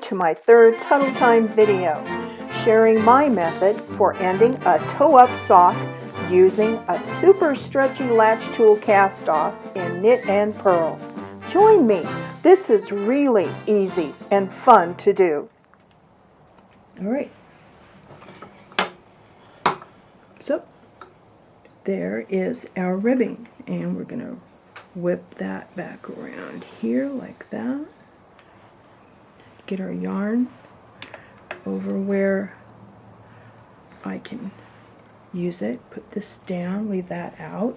To my third Tuttle Time video, sharing my method for ending a toe-up sock using a super stretchy latch tool cast-off in knit and purl. Join me. This is really easy and fun to do. Alright, so there is our ribbing, and we're going to whip that back around here like that. Get our yarn over where I can use it. Put this down, leave that out.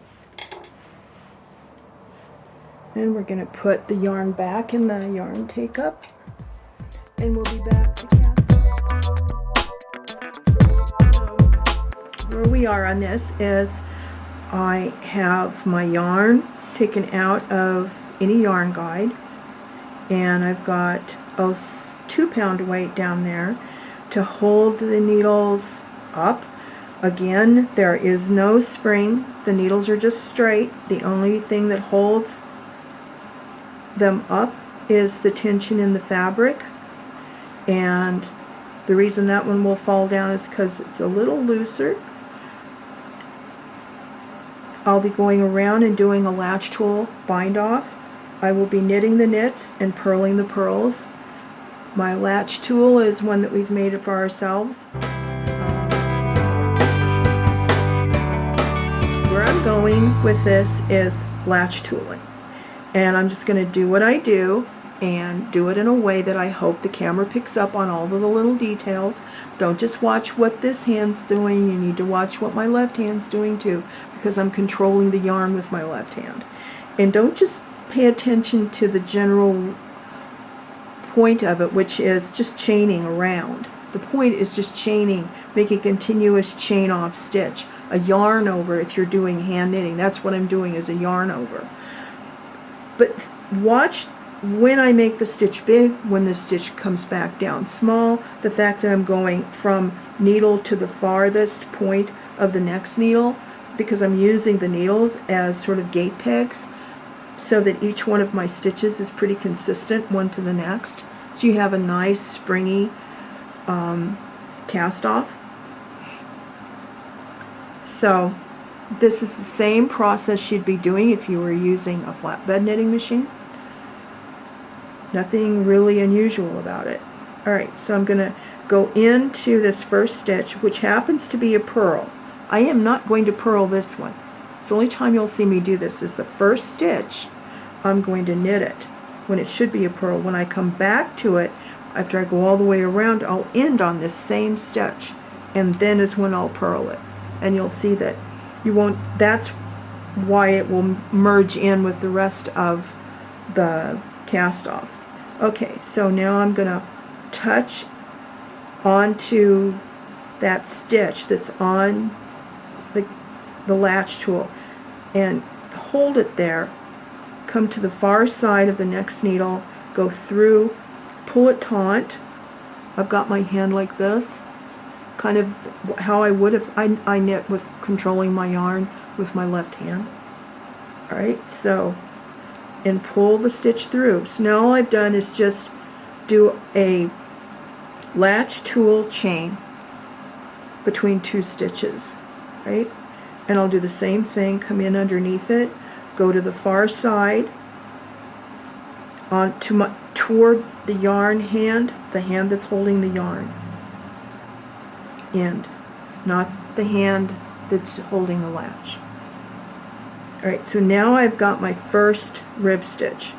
And we're going to put the yarn back in the yarn take-up, and we'll be back to cast. So where we are on this is I have my yarn taken out of any yarn guide, and I've got a 2-pound weight down there to hold the needles up. Again, there is no spring. The needles are just straight. The only thing that holds them up is the tension in the fabric, and the reason that one will fall down is because it's a little looser. I'll be going around and doing a latch tool bind off. I will be knitting the knits and purling the purls. My latch tool is one that we've made for ourselves. Where I'm going with this is latch tooling. And I'm just going to do what I do and do it in a way that I hope the camera picks up on all of the little details. Don't just watch what this hand's doing, you need to watch what my left hand's doing too, because I'm controlling the yarn with my left hand. And don't just pay attention to the general point of it, which is just chaining around. The point is just chaining, make a continuous chain off stitch, a yarn over if you're doing hand knitting. That's what I'm doing, is a yarn over. But watch when I make the stitch big, when the stitch comes back down small, the fact that I'm going from needle to the farthest point of the next needle, because I'm using the needles as sort of gate pegs, so that each one of my stitches is pretty consistent one to the next, so you have a nice springy cast off. So this is the same process you'd be doing if you were using a flatbed knitting machine. Nothing really unusual about it. Alright, so I'm going to go into this first stitch, which happens to be a purl. I am not going to purl this one. It's the only time you'll see me do this is the first stitch. I'm going to knit it when it should be a purl. When I come back to it, after I go all the way around, I'll end on this same stitch, and then is when I'll purl it. And you'll see that you won't, that's why it will merge in with the rest of the cast off. Okay, so now I'm going to touch onto that stitch that's on the latch tool and hold it there, come to the far side of the next needle, go through, pull it taut. I've got my hand like this, kind of how I would if I knit with controlling my yarn with my left hand. Alright, so, and pull the stitch through. So now all I've done is just do a latch tool chain between two stitches, right? And I'll do the same thing, come in underneath it, go to the far side, toward the yarn hand, the hand that's holding the yarn, end, not the hand that's holding the latch. Alright, so now I've got my first rib stitch,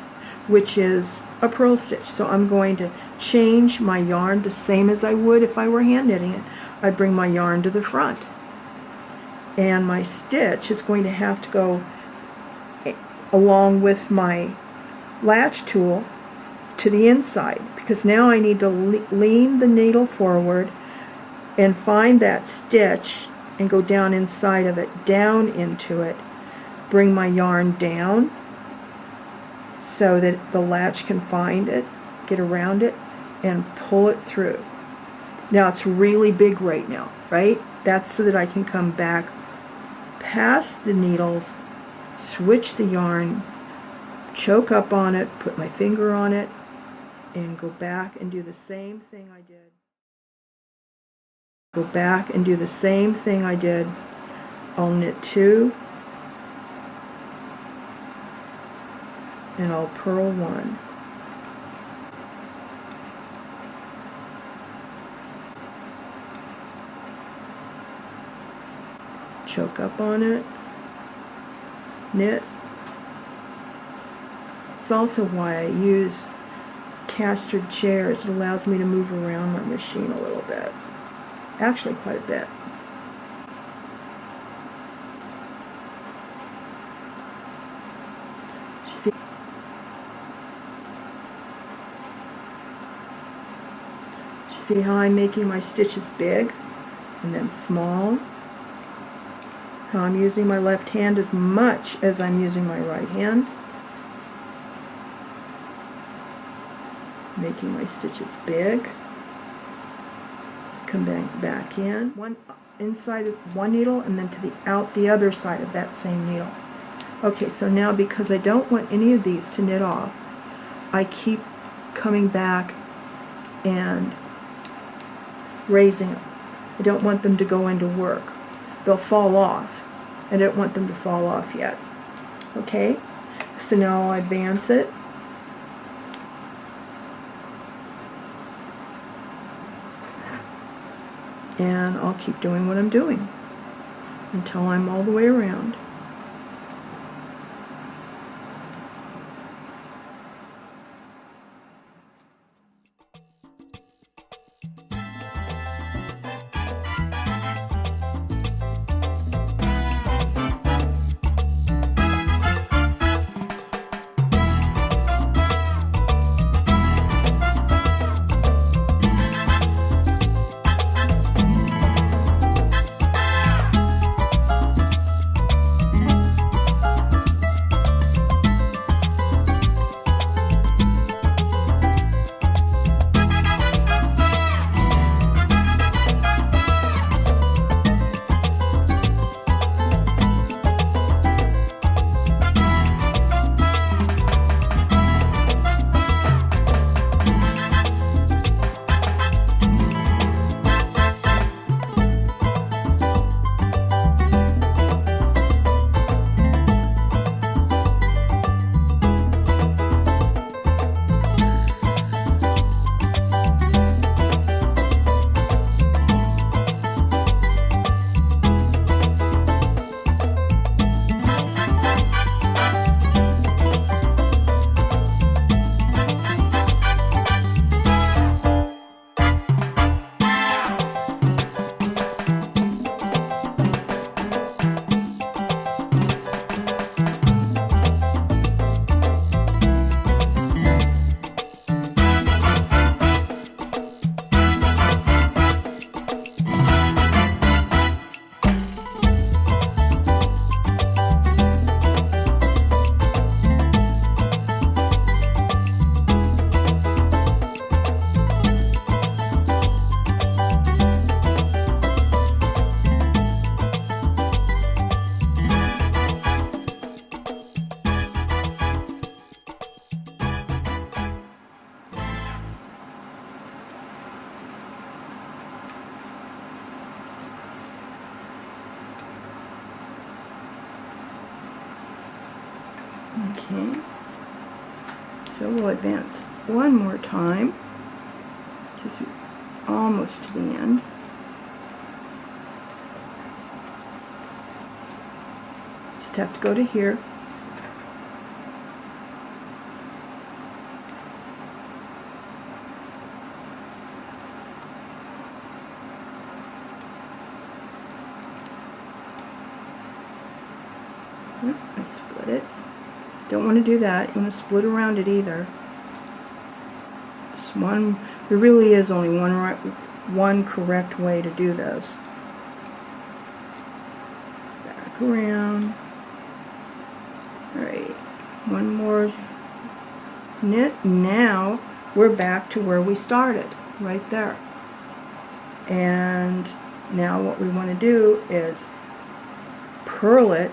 which is a purl stitch. So I'm going to change my yarn the same as I would if I were hand knitting it. I bring my yarn to the front, and my stitch is going to have to go along with my latch tool to the inside, because now I need to lean the needle forward and find that stitch and go down inside of it, down into it, bring my yarn down so that the latch can find it, get around it, and pull it through. Now it's really big right now, right? That's so that I can come back past the needles, switch the yarn, choke up on it, put my finger on it, and go back and do the same thing I did. Go back and do the same thing I did. I'll knit 2 and I'll purl 1. Choke up on it, knit. It's also why I use castered chairs. It allows me to move around my machine a little bit, actually quite a bit. See how I'm making my stitches big and then small? How I'm using my left hand as much as I'm using my right hand. Making my stitches big. Come back in. One inside of one needle and then to the other side of that same needle. Okay, so now because I don't want any of these to knit off, I keep coming back and raising them. I don't want them to go into work. They'll fall off. I don't want them to fall off yet. Okay, so now I'll advance it. And I'll keep doing what I'm doing until I'm all the way around. Okay, so we'll advance one more time, just almost to the end. Just have to go to here. I split it. Don't want to do that. You want to split around it either. Just one. There really is only one correct way to do those. Back around. All right. One more knit. Now we're back to where we started, right there. And now what we want to do is purl it,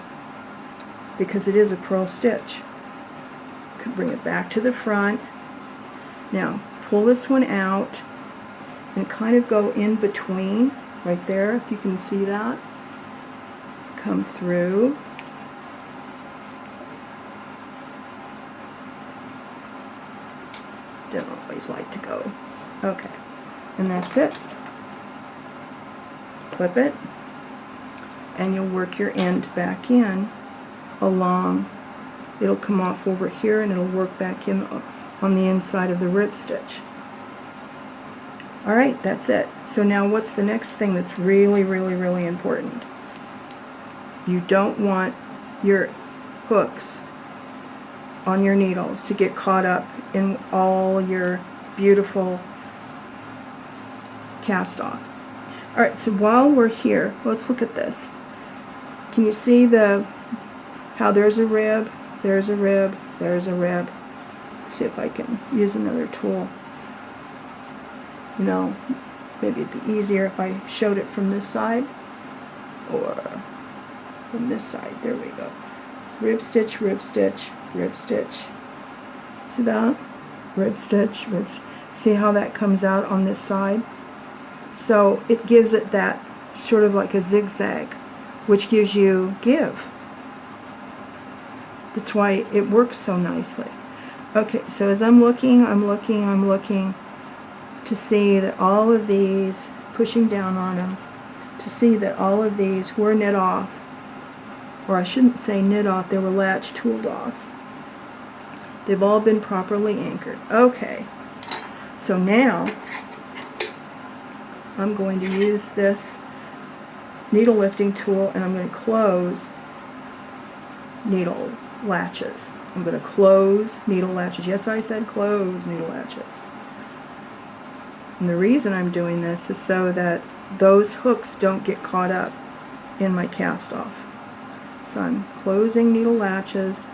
because it is a purl stitch. Could bring it back to the front. Now, pull this one out and kind of go in between, right there, if you can see that. Come through. Don't always like to go. Okay, and that's it. Clip it, and you'll work your end back in along. It'll come off over here and it'll work back in on the inside of the rib stitch. Alright, that's it. So now what's the next thing that's really, really, really important? You don't want your hooks on your needles to get caught up in all your beautiful cast off. Alright, so while we're here, let's look at this. Can you see how there's a rib, there's a rib, there's a rib? Let's see if I can use another tool. You know, maybe it'd be easier if I showed it from this side or from this side. There we go. Rib stitch, rib stitch, rib stitch. See that? Rib stitch, rib stitch. See how that comes out on this side? So it gives it that sort of like a zigzag, which gives you give. That's why it works so nicely. Okay, so as I'm looking to see that all of these, pushing down on them, to see that all of these were knit off, or I shouldn't say knit off, they were latch tooled off. They've all been properly anchored. Okay, so now I'm going to use this needle lifting tool and I'm going to close needle latches. I'm going to close needle latches. Yes, I said close needle latches. And the reason I'm doing this is so that those hooks don't get caught up in my cast off. So I'm closing needle latches.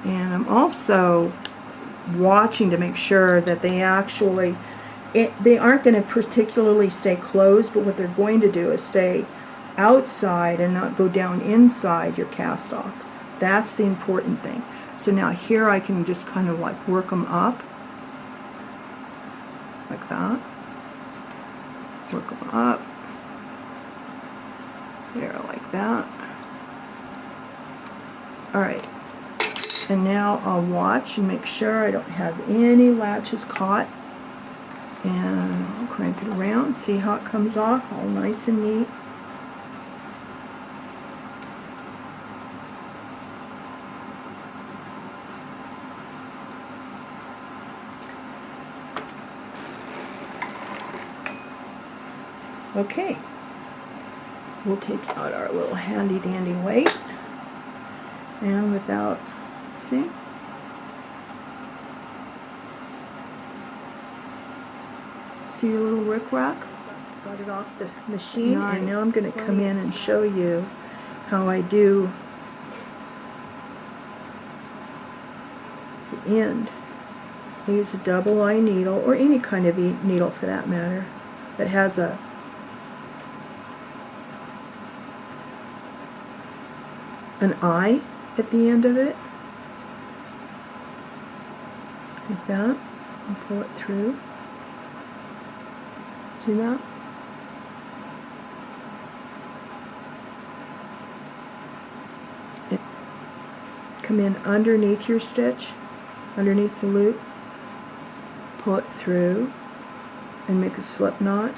And I'm also watching to make sure that they actually, they aren't going to particularly stay closed, but what they're going to do is stay outside and not go down inside your cast off. That's the important thing. So now here I can just kind of like work them up like that. Work them up there like that. Alright, and now I'll watch and make sure I don't have any latches caught, and I'll crank it around, see how it comes off, all nice and neat. Okay, we'll take out our little handy dandy weight, and without, see? See your little rickrack? Got it off the machine, nice. And now I'm going to come in and show you how I do the end. I use a double eye needle, or any kind of needle for that matter, that has an eye at the end of it, like that, and pull it through. See that? Come in underneath your stitch, underneath the loop, pull it through, and make a slip knot.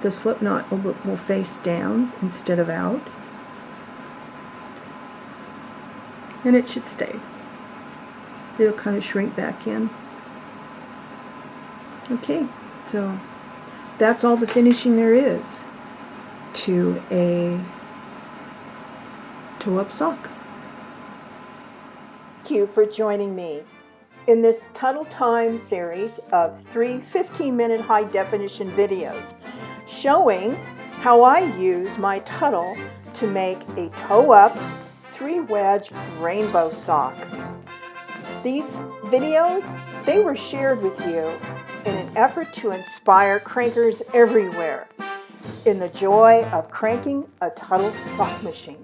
The slip knot will face down instead of out. And it should stay. It'll kind of shrink back in. Okay, so that's all the finishing there is to a toe-up sock. Thank you for joining me in this Tuttle Time series of 3 15-minute high-definition videos showing how I use my Tuttle to make a toe-up 3-wedge rainbow sock. These videos, they were shared with you in an effort to inspire crankers everywhere in the joy of cranking a Tuttle sock machine.